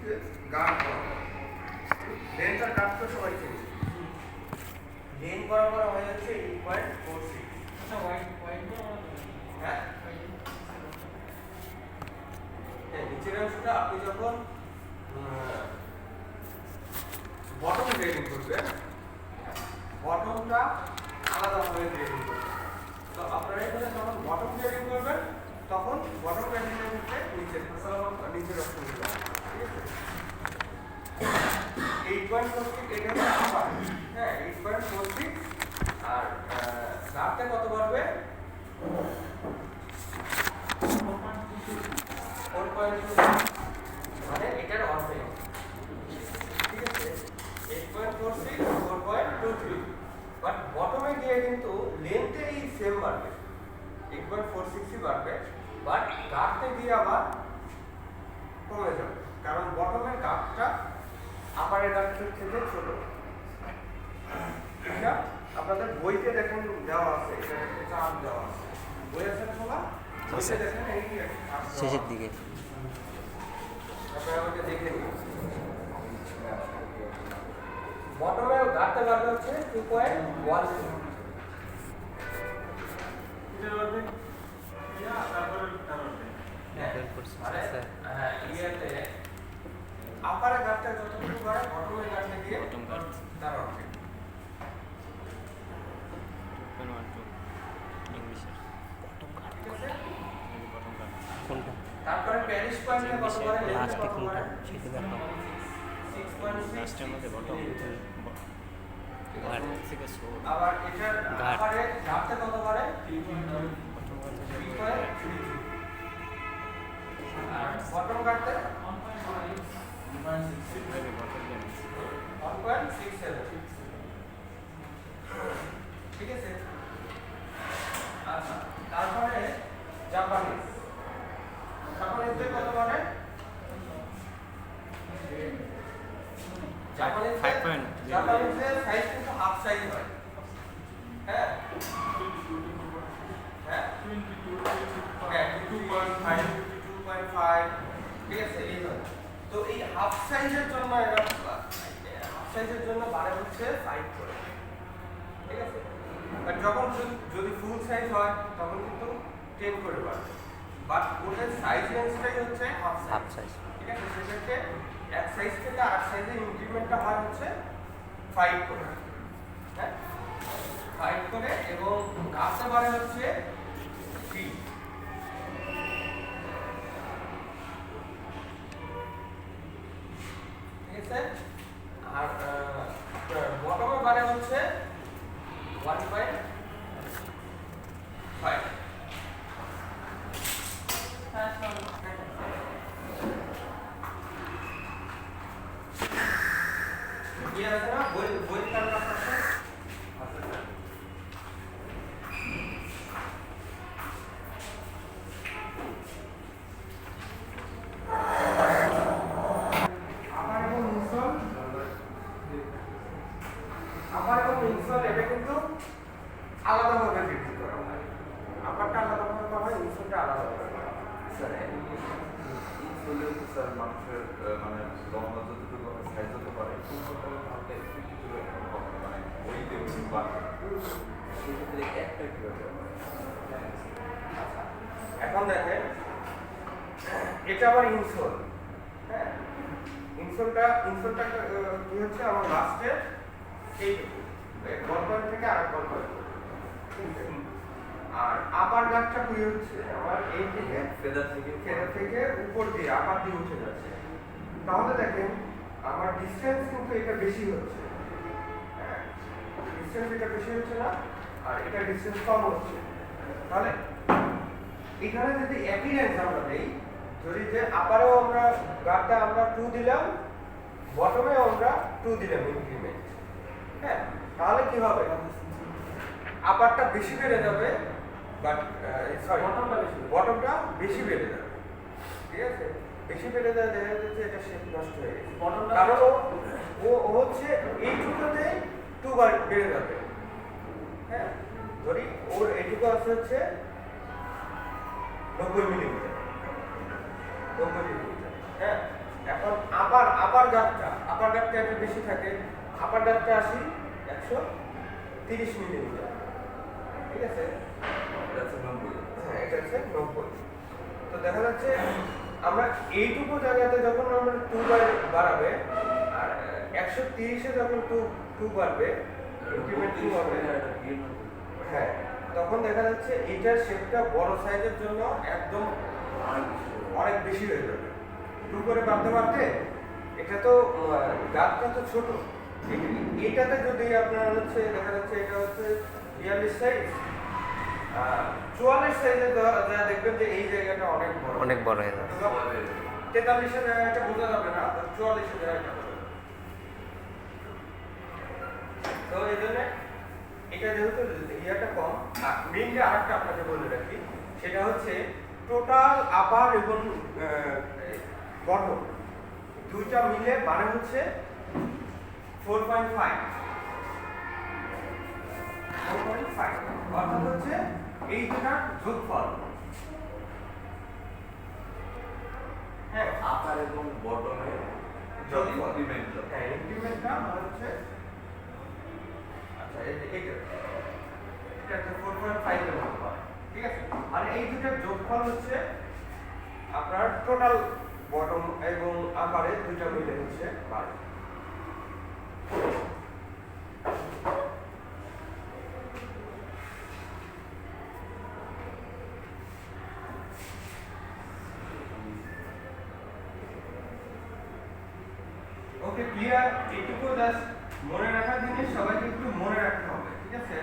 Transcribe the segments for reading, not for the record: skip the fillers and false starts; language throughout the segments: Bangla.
গাঢ় লেনটার গাঢ় তো সবাই চিনি লেন বরাবর হয়ে যাচ্ছে 8.46 আচ্ছা হোয়াইট হ্যাঁ নিচের অংশটা আপনি যখন বটম গ্রেডিং করবেন বটমটা আলাদাভাবে গ্রেডিং করবেন তো আপনারা এখানে যখন বটম গ্রেডিং করবেন তখন বটম গ্রেডিংয়ের ক্ষেত্রে নিচের অপশনগুলো ঠিক আছে 8.46 এটা হচ্ছে আপার হ্যাঁ 8.46 আর গাতে কত বাড়বে 4.2 মানে এটার অর্ধেক ঠিক আছে 8.46 4.23 বাট বটমে গিয়ে কিন্তু লেন্থে এই সেম বাড়বে 8.46 বাড়বে বাট গাতে গিয়ে আবার কমে যাবে কারণ বটমের গাতটা আপারের গাতের থেকে ছোট এটা আপনাদের বইতে দেখেন দেওয়া আছে এটা একটা চার্ট দেওয়া আছে বই আছে না বইতে দেখেন এই শেষের দিকে আপনারা আমাকে দেখে নিন বটমে গাতে বাড়বে হচ্ছে 2.1 এটা বলবে ইয়া তারপরে হ্যাঁ ইয়েতে আপারের গাতটা যতটুকু বাড়ে বটমের গাতে গিয়ে বটম গাত তার অর্ধেক কোনটা তারপরে প্যারিস পয়েন্টে কত করে লাস্টে কোনটা সেটা দেখো 6.6 লাস্টের মধ্যে বটম ঘাট থেকে শো আবার এটার ঘাট। আপারে গাতে কত করে বটম ঘাট থেকে 3.3 আর বটম গাতে 1.67 ঠিক আছে আচ্ছা তারপরে জাপানিজ জাপানিজে কত মানে জাপানিজের সাইজ কিন্তু হাফ সাইজ হয় হ্যাঁ হ্যাঁ 2.5 ঠিক আছে এই হয় তো এই হাফ সাইজের জন্য এরা হাফ সাইজের জন্য বাড়ে হচ্ছে 5 করে ঠিক আছে আর যখন যদি ফুল সাইজ হয় তখন কিন্তু 10 করে বাড়বে বাট ওটার সাইজ রেঞ্জটাই হচ্ছে হাফ হাফ সাইজ সাইজ ঠিক আছে সেক্ষেত্রে এক সাইজ থেকে আরেক সাইজের ইনক্রিমেন্টটা হয় হচ্ছে 5 করে হ্যাঁ 5 করে এবং গাছে বাড়ে হচ্ছে 3 ঠিক আছে আর বটমে বাড়ে হচ্ছে 1/5 ये আছে না বই বই কার কাছে আছে আমার এবং ইনসল এটা কিন্তু আলাদাভাবে বিক্রি করা হয় আমারটা আলাদাভাবে করা হয় ইনসলটা আলাদাভাবে করা হয় স্যার ইনসুলিন স্যার মানুষের মানে লম্বা যতটুকু সাইজ হতে পারে হালকা একটু কিছু মানে ওইতে বা সেক্ষেত্রে একটা কীভাবে এখন দেখেন এটা আবার ইনসোল হ্যাঁ ইনসোলটা কি হচ্ছে আমার লাস্টে এইটুকু গল্পের থেকে আর গল্পের আর আপার গাছটা কি হচ্ছে আমার এই থেকে ফেদার থেকে উপর দিয়ে আপার দিয়ে উঠে যাচ্ছে তাহলে দেখেন আমার ডিসটেন্স কিন্তু এটা বেশি হচ্ছে হ্যাঁ ডিসটেন্স এটা বেশি হচ্ছে না আর এটা ডিসটেন্স কম হচ্ছে তাহলে এখানে যদি একই রেঞ্জ আমরা দেই যদি যে আপারেও আমরা গাছটা আমরা 2 দিলাম বটমেও আমরা 2 দিলাম ইনক্রিমেন্ট হ্যাঁ তাহলে কি হবে আপারটা বেশি বেড়ে যাবে বাট সরি বটমটা বেশি বেড়ে যাবে ঠিক আছে বেশি বেড়ে যায় দেখা যাচ্ছে এটা শেপ নষ্ট হয়ে গেছে কারণ ও হচ্ছে এইটুকুতে 2 বার বেড়ে যাবে হ্যাঁ ধরি ওর এইটুকু আছে হচ্ছে 90 মিলিমিটার 90 মিলিমিটার হ্যাঁ এখন আপার গাঁটটা একটু বেশি থাকে, আপার গাঁটটা আসি 130 মিলিমিটার, ঠিক আছে? এটা হচ্ছে 90। হ্যাঁ, এটা হচ্ছে 90। তো দেখা যাচ্ছে আমরা এইটুকু জায়গাতে যখন আমরা 2 বাড়াবে আর 130-এ যখন 2 বাড়বে, ইনক্রিমেন্ট 2 হবে, হ্যাঁ, তখন দেখা যাচ্ছে এইটার শেপটা বড় সাইজের জন্য একদম অনেক বেশি হয়ে যাবে। 2 করে বাড়তে বাড়তে এটা তো গাছটা তো ছোট, এটাতে যদি আপনার হচ্ছে দেখা যাচ্ছে এটা হচ্ছে 42 সাইজ, 44 সাইজে যা দেখবেন যে এই জায়গাটা অনেক বড় হয়ে যাবে। 43-এর জায়গাটা বোঝা যাবে না, 44-এর জায়গাটা বোঝা যাবে। তো এই জন্য এটা যেহেতু ইয়াটা কম, মেইনলি আরেকটা আপনাকে বলে রাখি, সেটা হচ্ছে টোটাল আপার এবং বটম দুইটা মিলে মানে হচ্ছে 4.5 অর্থাৎ হচ্ছে এই দুটার যোগফল। হ্যাঁ, আপার এবং বটমে যদি ইনক্রিমেন্ট হ্যাঁ, ইনক্রিমেন্টটা মানে হচ্ছে আচ্ছা এটা 4.5 এর মতো হয়, ঠিক আছে? আর এই দুটার যোগফল হচ্ছে আপনার টোটাল বটম এবং আপারে দুইটা মিলে হচ্ছে 12। ওকে, ক্লিয়ার? এইটুকু জাস্ট মনে রাখার জিনিস, সবাইকে একটু মনে রাখতে হবে, ঠিক আছে?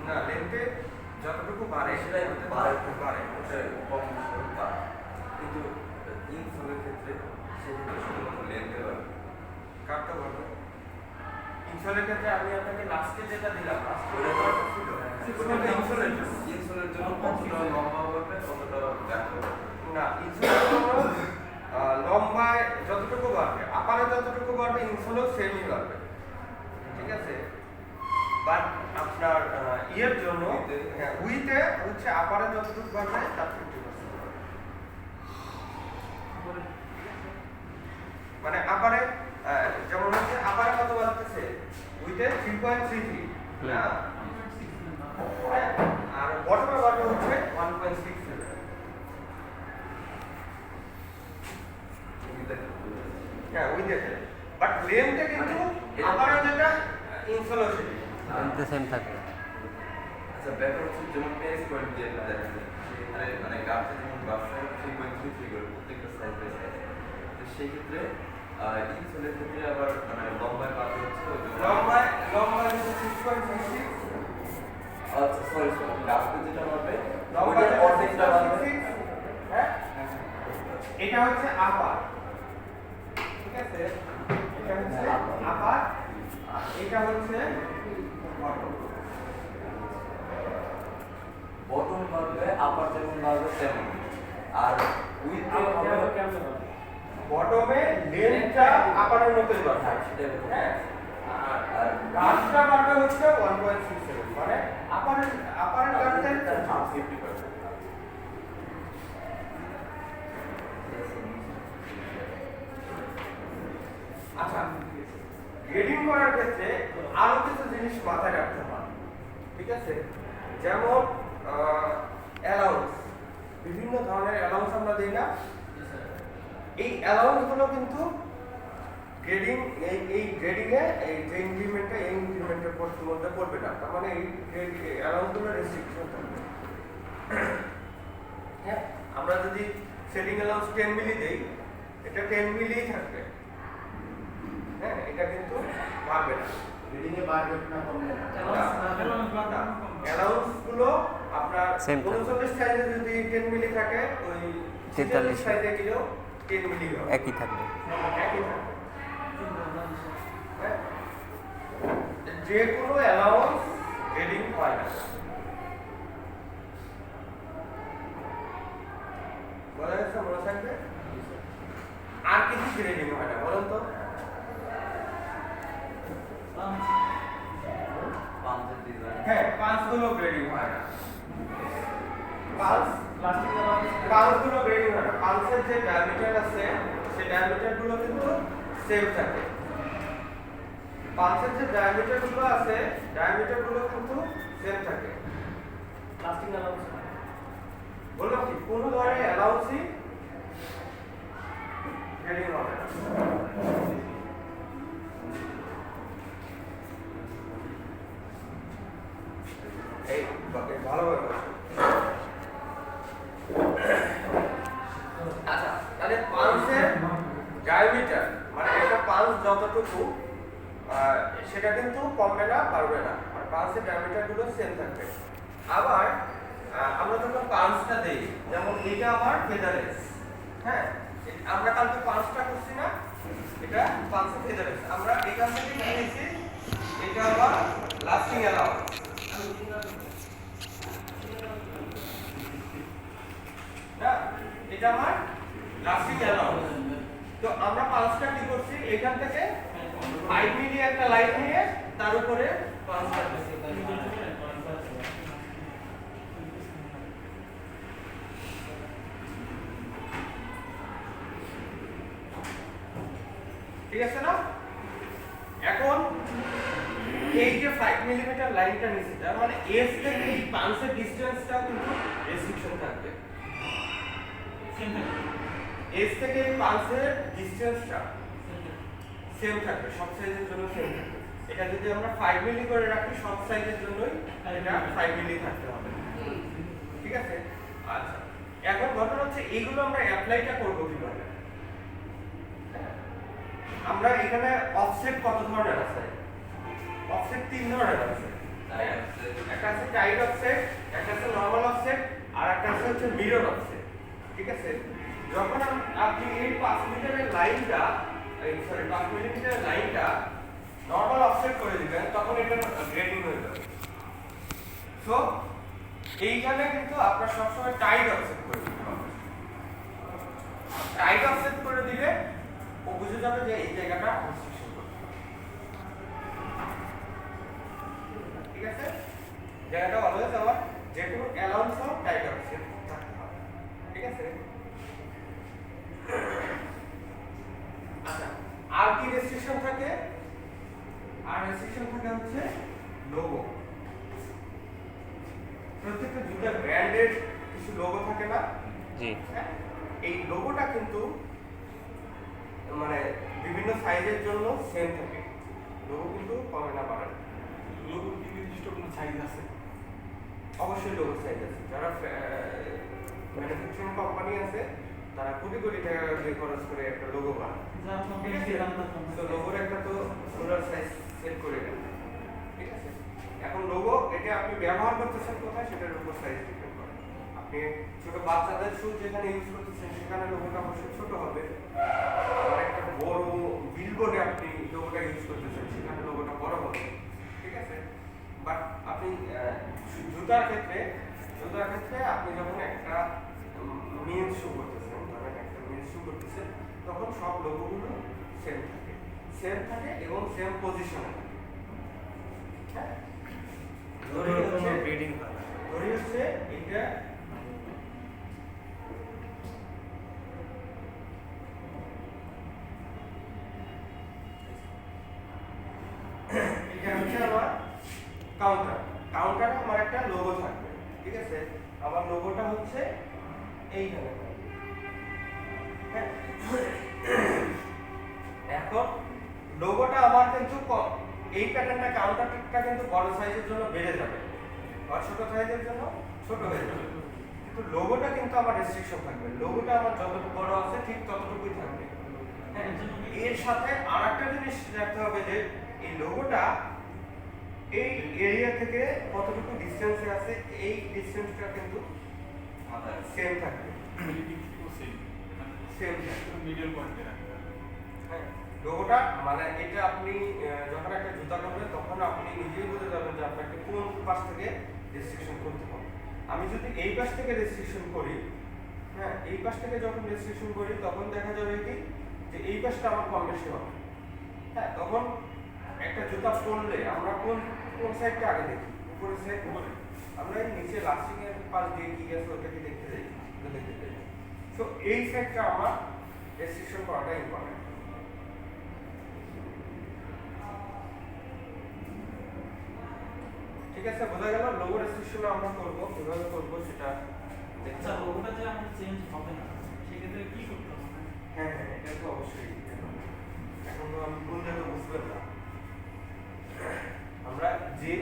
না, লেন্থে যতটুকু বাড়ে সেটাই হতে পারে, বাড়ে কম বেশি বাড়ে, কিন্তু ইনসোলের ক্ষেত্রে সেক্ষেত্রে শুধুমাত্র লেন্থে বাড়ে। কাটতে পারবে। ইনসোলের ক্ষেত্রে আমি আপনাকে লাস্টে যেটা দিলাম, ওটা তো ছিল। ইনসোলের জন্য ইনসোলের জন্য কতটা লম্বা হবে ততটা ব্যাখ্যা হবে। না, ইনসোলের জন্য লম্বায় যতটুকু বাড়বে, আপারে যতটুকু বাড়বে, ইনসোলও সেমই বাড়বে, ঠিক আছে? বাট আপনার ইয়ের জন্য হ্যাঁ, উইতে হচ্ছে আপারে যতটুকু বাড়বে তার 50% বাড়বে। মানে আপারে যেমন হচ্ছে আপারে কত বাড়তেছে, উইতে 3.33, হ্যাঁ, আর বটমে বাড়বে হচ্ছে 1.67। হ্যাঁ, উইতে, বাট লেন্থে কিন্তু আপারে যেটা ইনসোল সেটা কিন্তু সেম থাকবে। আচ্ছা, ব্যাপার হচ্ছে যেমন পেজ পয়েন্ট দিয়ে দেখা যায় সেক্ষেত্রে মানে গাছটা যেমন বাসায় 3.33 করে প্রত্যেকটা সাইজ বাই সাইজ, তো সেই ক্ষেত্রে ইনসোলের ক্ষেত্রে আবার মানে লম্বায় পাবে হচ্ছে ওই যে লম্বায় হচ্ছে 6.36, আচ্ছা সরি গাছটা যেটা পাবে লম্বায় ওইটার অর্ধেকটা পাবে। হ্যাঁ, এটা হচ্ছে আপার, ঠিক আছে? এটা হচ্ছে আপার, আর এটা হচ্ছে বটম। বটম বাড়বে, আপার যেমন বাড়বে তেমন, আর উইথ হবে বটমে লেন্থটা আপারের মতোই বাড়বে, সেটাই বলবো। হ্যাঁ, আর গাছটা বাড়বে হচ্ছে 1.67, মানে আপারের গাছটা 50%। আচ্ছা, গ্রেডিং করার ক্ষেত্রে আরো কিছু জিনিস মাথায় রাখতে হয়, ঠিক আছে? যেমন অ্যালাউন্স, বিভিন্ন ধরনের অ্যালাউন্স আমরা দিই না, এই অ্যালাউন্স গুলো কিন্তু গ্রেডিং এই গ্রেডিং এ এই যে ইনক্রিমেন্টটা এই ইনক্রিমেন্টের মধ্যে পড়বে না, তার মানে এই অ্যালাউন্স গুলো রেস্ট্রিকশন থাকবে। হ্যাঁ, আমরা যদি সেটিং অ্যালাউন্স 10 মিলি দেই, এটা 10 মিলিই থাকবে, হ্যাঁ, এটা কিন্তু বাড়বে না। রিডিং এ বাড়বে না কমবে না। অ্যালাউন্স গুলো আপনার Same থাকবে। 39 সাইজে যদি 10 মিলি থাকে, ওই 43 সাইজে গেলেও 10 মিলি হবে, একই থাকবে। একই থাকবে। হ্যাঁ, যে কোনো অ্যালাউন্স গ্রেডিং হয় না, বলা যাচ্ছে মনে থাকবে। আর কিছু গ্রেডিং হয় না, বলেন তো? পাঞ্চের ডিজাইন হ্যাঁ, 5 পালসগুলো গ্রেডিং হয় না। পালস প্লাস্টিক অ্যালাউন্স পালসগুলো গ্রেডিং হয় না। পালসের যে ডায়ামিটার আছে সেই ডায়ামিটারগুলো কিন্তু সেম থাকে। পালসের যে ডায়ামিটারগুলো আছে ডায়ামিটারগুলো কিন্তু সেম থাকে। প্লাস্টিক অ্যালাউন্স বললাম কি কোনো ধরনের অ্যালাউন্সই গ্রেডিং হবে না। এই ভালোভাবে বসো। আচ্ছা তাহলে পালসের ডায়ামিটার মানে একটা পালস যতটুকু সেটা কিন্তু কমবে না বাড়বে না, আর পালসের ডায়ামিটার গুলো সেম থাকবে। আবার আমরা যখন পালসটা দেই, যেমন এটা আমার ফেদারেস, হ্যাঁ আমরা কালকে পালসটা করছি না, এটা পালসের ফেদারেস, আমরা এখান থেকে কি নিয়েছি, এটা আমার লাস্টিং অ্যালাউন্স। না এটা আমার লাস্টিং অ্যালাউন্স। তো আমরা পালসটা কি করছি, এখান থেকে 5 মিলি একটা লাইন নিয়ে তার উপরে পালসটা দিচ্ছি। ঠিক আছে না? এখন এই যে 5 মিলিমিটার লাইনটা নিছি, তার মানে এস থেকে এই পালসের ডিসটেন্সটা কিন্তু রেস্ট্রিকশন থাকবে। এস থেকে এই পালসের ডিসটেন্সটা সেম থাকবে, সব সাইজের জন্য সেম থাকবে। এটা যদি আমরা 5 মিলি করে রাখি, সব সাইজের জন্যই এটা 5 মিলি থাকতে হবে। ঠিক আছে? আচ্ছা এখন ঘটনা হচ্ছে এইগুলো আমরা অ্যাপ্লাইটা করব কিভাবে? আমরা এখানে অফসেট কত ধরনের আছে? অফসেট 3 ধরনের আছে। একটা আছে টাইট অফসেট, একটা আছে নরমাল অফসেট, আর একটা আছে হচ্ছে মিরর অফসেট। ঠিক আছে? যখন আপনি এই 5 মিটারের লাইনটা সরি 5 মিলিমিটারের লাইনটা নরমাল অফসেট করে দিবেন, তখন এটা গ্রেডিং হয়ে যাবে। সো এইখানে কিন্তু আপনার সবসময় টাইট অফসেট করে দিতে হবে। টাইট অফসেট করে দিলে ও বুঝে যাবে যে এই জায়গাটা রেস্ট্রিকশন করতে হবে। ঠিক আছে? জায়গাটা অলওয়েজ আমার যে কোনো অ্যালাউন্স অফ টাইট অফসেট থাকতে হবে। ঠিক আছে? আচ্ছা আর কি রেস্ট্রিকশন থাকে? আর রেস্ট্রিকশন থাকে হচ্ছে লোগো। প্রত্যেকটা জুতার ব্র্যান্ডের কিছু লোগো থাকে না? জি। হ্যাঁ? এই লোগোটা কিন্তু মানে বিভিন্ন সাইজের জন্য সেম থাকে। লোগো কিন্তু কমে না বাড়ে। লোগোর কি নির্দিষ্ট কোনো সাইজ আছে? অবশ্যই লোগো সাইজ আছে। যারা ম্যানুফ্যাকচারিং কোম্পানি আছে তারা কোটি কোটি টাকা দিয়ে খরচ করে একটা লোগো বানায়। ঠিক আছে? তো লোগোর একটা তো সোলার সাইজ সেট করে দেন। ঠিক আছে? এখন লোগো এটা আপনি ব্যবহার করতেছেন কোথায় সেটার উপর সাইজ ডিপেন্ড করে। আপনি ছোট বাচ্চাদের শু যেখানে ইউজ করতেছেন সেখানে লোগোটা অবশ্যই ছোট হবে। আর একটা বড় বিলবোর্ডে আপনি লোগোটা ইউজ করতেছেন সেখানে লোগোটা বড় হবে। ঠিক আছে? বাট আপনি জুতার ক্ষেত্রে আপনি যখন একটা মেন্স শু করতেছেন, ধরেন একটা মেন্স শু করতেছেন, তখন সব লোগোগুলো সেম থাকে এবং সেম পজিশনে থাকে। হ্যাঁ? ধরে হচ্ছে গ্রেডিং হয় না। ধরে হচ্ছে এটা এটা হচ্ছে আমার কাউন্টারে আমার একটা লোগো থাকবে। ঠিক আছে? আমার লোগোটা হচ্ছে এইখানে। হ্যাঁ? এখন লোগোটা আমার কিন্তু এই প্যাটার্নটা কাউন্টারটা কিন্তু বড় সাইজের জন্য বেড়ে যাবে, আর ছোট সাইজের জন্য ছোট হয়ে যাবে। কিন্তু লোগোটা কিন্তু আমার রেস্ট্রিকশন থাকবে। লোগোটা আমার যতটুকু বড় আছে ঠিক ততটুকুই থাকবে। হ্যাঁ? এর সাথে আরেকটা জিনিস রাখতে হবে যে এই লোগোটা এই এরিয়া থেকে কতটুকু ডিসটেন্সে আছে, এই ডিসটেন্সটা কিন্তু সেম থাকবে। সেম থাকবে। মিডল পয়েন্টে রাখতে হবে। হ্যাঁ, লোগোটা মানে এটা আপনি যখন একটা জুতা করবেন তখন আপনি নিজেই বুঝে যাবেন যে আপনাকে কোন পাশ থেকে রেস্ট্রিকশন করতে হবে। আমি যদি এই পাশ থেকে রেস্ট্রিকশন করি, হ্যাঁ এই পাশ থেকে যখন রেস্ট্রিকশন করি তখন দেখা যাবে কি যে এই পাশটা আমার কম বেশি হবে। হ্যাঁ তখন একটা জুতা পরলে আমরা কোন সাইডটা আগে দেখি? উপরে সেট আমরা এই নিচে লাস্টিং এর পাশ দিয়ে কি গেছে ওটাকে দেখতে যাই দেখতে যাই সো এই সেটটা আমার রেস্ট্রিকশন করাটা ইম্পর্টেন্ট ঠিক আছে বোঝা গেল লোগো রেস্ট্রিকশন আমরা করব কিভাবে করব সেটা দেখতে আচ্ছা লোগোটা যে আমাদের চেঞ্জ হবে না সেক্ষেত্রে কি করতে হবে হ্যাঁ হ্যাঁ এটা তো অবশ্যই এখন তো আমি বললে তো বুঝবেন না আমরা যে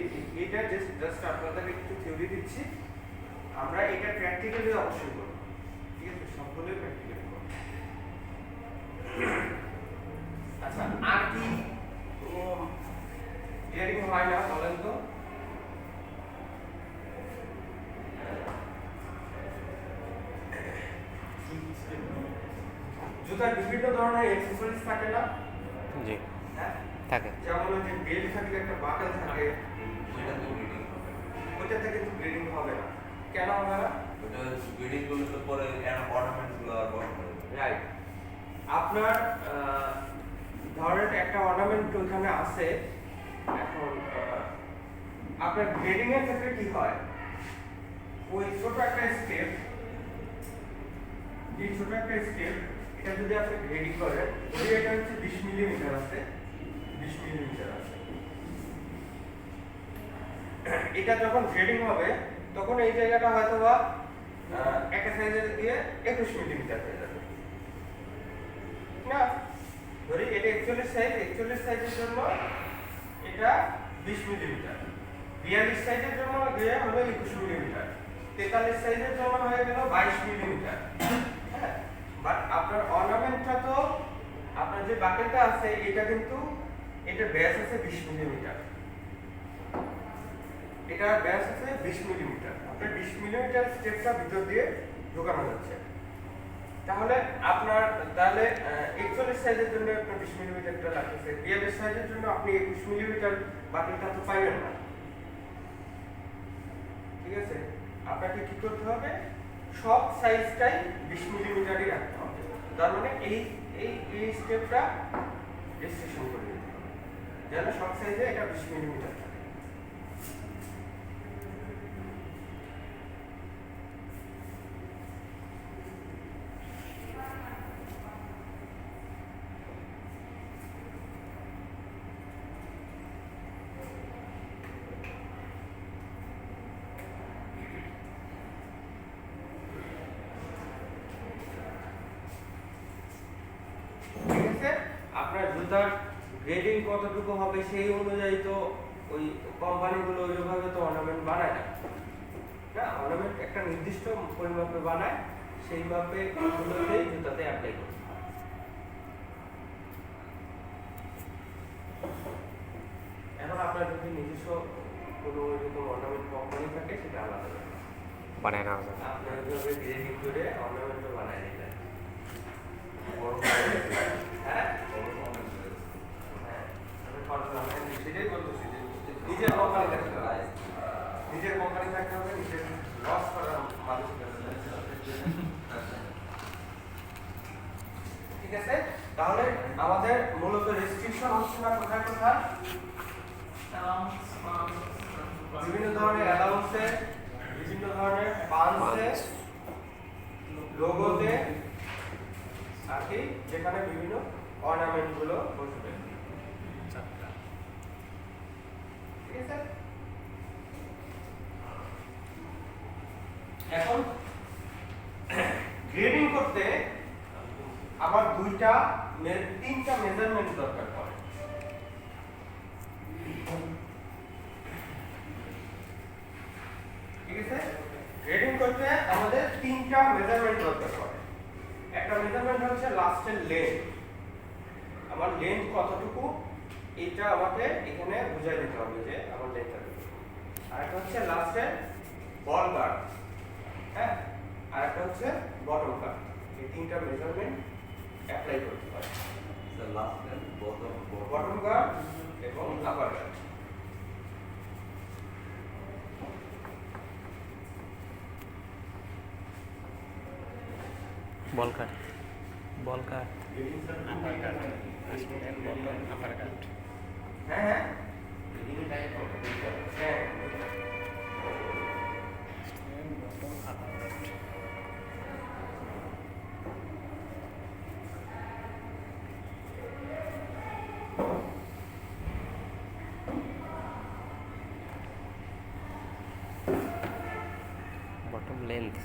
এটা জাস্ট আপনাদেরকে একটু থিওরি দিচ্ছি আমরা এটা প্র্যাকটিক্যালি অবশ্যই করব ঠিক আছে সবগুলোই প্র্যাকটিক্যালি করব আচ্ছা আর কি ক্লিয়ারিং হয় না বলেন তো জুতার বিভিন্ন ধরনের অ্যাকসেসরিজ থাকে না জি হ্যাঁ থাকে যেমন ওই যে বেল্ট থাকলে একটা বাকল থাকে ওইটা তো ব্রিডিং হবে ওইটাতে কিন্তু ব্লিডিং হবে না কেন হবে না ওটা ব্রিডিং করলে তো পরে অর্নামেন্টস গুলো আর বড় হবে রাইট আপনার ধরেন একটা অর্নামেন্ট ওখানে আছে এখন আপনার গ্রেডিং এর ক্ষেত্রে কি হয় ওই ছোট একটা স্টেপ এই ছোট একটা স্টেপ এটা যদি আপনি গ্রেডিং করেন যদি এটা হচ্ছে 20 মিলিমিটার আছে 20 মিলিমিটার আছে এটা যখন গ্রেডিং হবে তখন এই জায়গাটা হয়তো বা একটা সাইজের দিয়ে 21 মিলিমিটার হয়ে যাবে না ধরি এটা 41 সাইজের জন্য এটা 20 মিলিমিটার 42 সাইজের জন্য গিয়ে হলো 21 মিলিমিটার 43 সাইজের জন্য হয়ে গেল 22 মিলিমিটার হ্যাঁ বাট আপনার অর্নামেন্টটা তো আপনার যে বাকেটটা আছে এটা কিন্তু এটা ব্যাস আছে 20 মিলিমিটার এটা ব্যাস আছে 20 মিলিমিটার আপনার 20 মিলিমিটার স্টেপটা ভিতর দিয়ে ঢোকানো হচ্ছে তাহলে আপনার 41 সাইজের জন্য আপনার 20 মিলিমিটারটা লাগতেছে 42 সাইজের জন্য আপনি 21 মিলিমিটার বাকেটটা তো পাবেন না ঠিক আছে আপনাকে কি করতে হবে সব সাইজটাই 20 মিলিমিটারই রাখতে হবে তার মানে এই স্টেপটা রেস্ট্রিকশন করে দিতে হবে যেন সব সাইজে এটা 20 মিলিমিটার থাকে আপনার জুতার গ্রেডিং কতটুকু হবে সেই অনুযায়ী তো ওই কোম্পানিগুলো ওইভাবে তো অর্নামেন্ট বানায় না অর্নামেন্ট একটা নির্দিষ্ট পরিমাপে বানায় সেই মাপে গুলোতেই জুতাতে অ্যাপ্লাই করতে হয় এখন আপনার যদি নিজস্ব কোনো ওইরকম অর্নামেন্ট কোম্পানি থাকে সেটা আলাদা ব্যাপার বানায় না হবে আপনি ওইভাবে গ্রেডিং করে অর্নামেন্টও বানায় নিলেন বড় হ্যাঁ বড় অনেক সেটাই বলতেছি যে নিজের কোম্পানি থাকতে হবে নিজের কোম্পানি থাকতে হবে নিজের লস করার মানুষ ঠিক আছে তাহলে আমাদের মূলত রেস্ট্রিকশন হচ্ছে না কোথায় কোথায় বিভিন্ন ধরনের অ্যালাউন্সে বিভিন্ন ধরনের পাঞ্চে লোগোতে আর কি যেখানে বিভিন্ন অর্নামেন্ট গুলো বসবে ঠিক আছে এখন গ্রেডিং করতে আমার তিনটা মেজারমেন্ট দরকার পড়ে ঠিক আছে গ্রেডিং করতে আমাদের তিনটা মেজারমেন্ট দরকার পড়ে একটা মেজারমেন্ট হচ্ছে লাস্টের লেন্থ আমার লেন্থ কতটুকু এটা আমাকে এখানে বুঝাই দিতে হবে যে আমার লেন্থটা কত আর একটা হচ্ছে লাস্টের বল গার্ড হ্যাঁ আর একটা হচ্ছে বটম গার্ড এই তিনটা মেজারমেন্ট অ্যাপ্লাই করতে হয় sir last and bottom guard এবং আপার গার্ড বল কাট বল কাট আপার কাট হ্যাঁ হ্যাঁ বিভিন্ন টাইপ হবে হ্যাঁ লেন্থ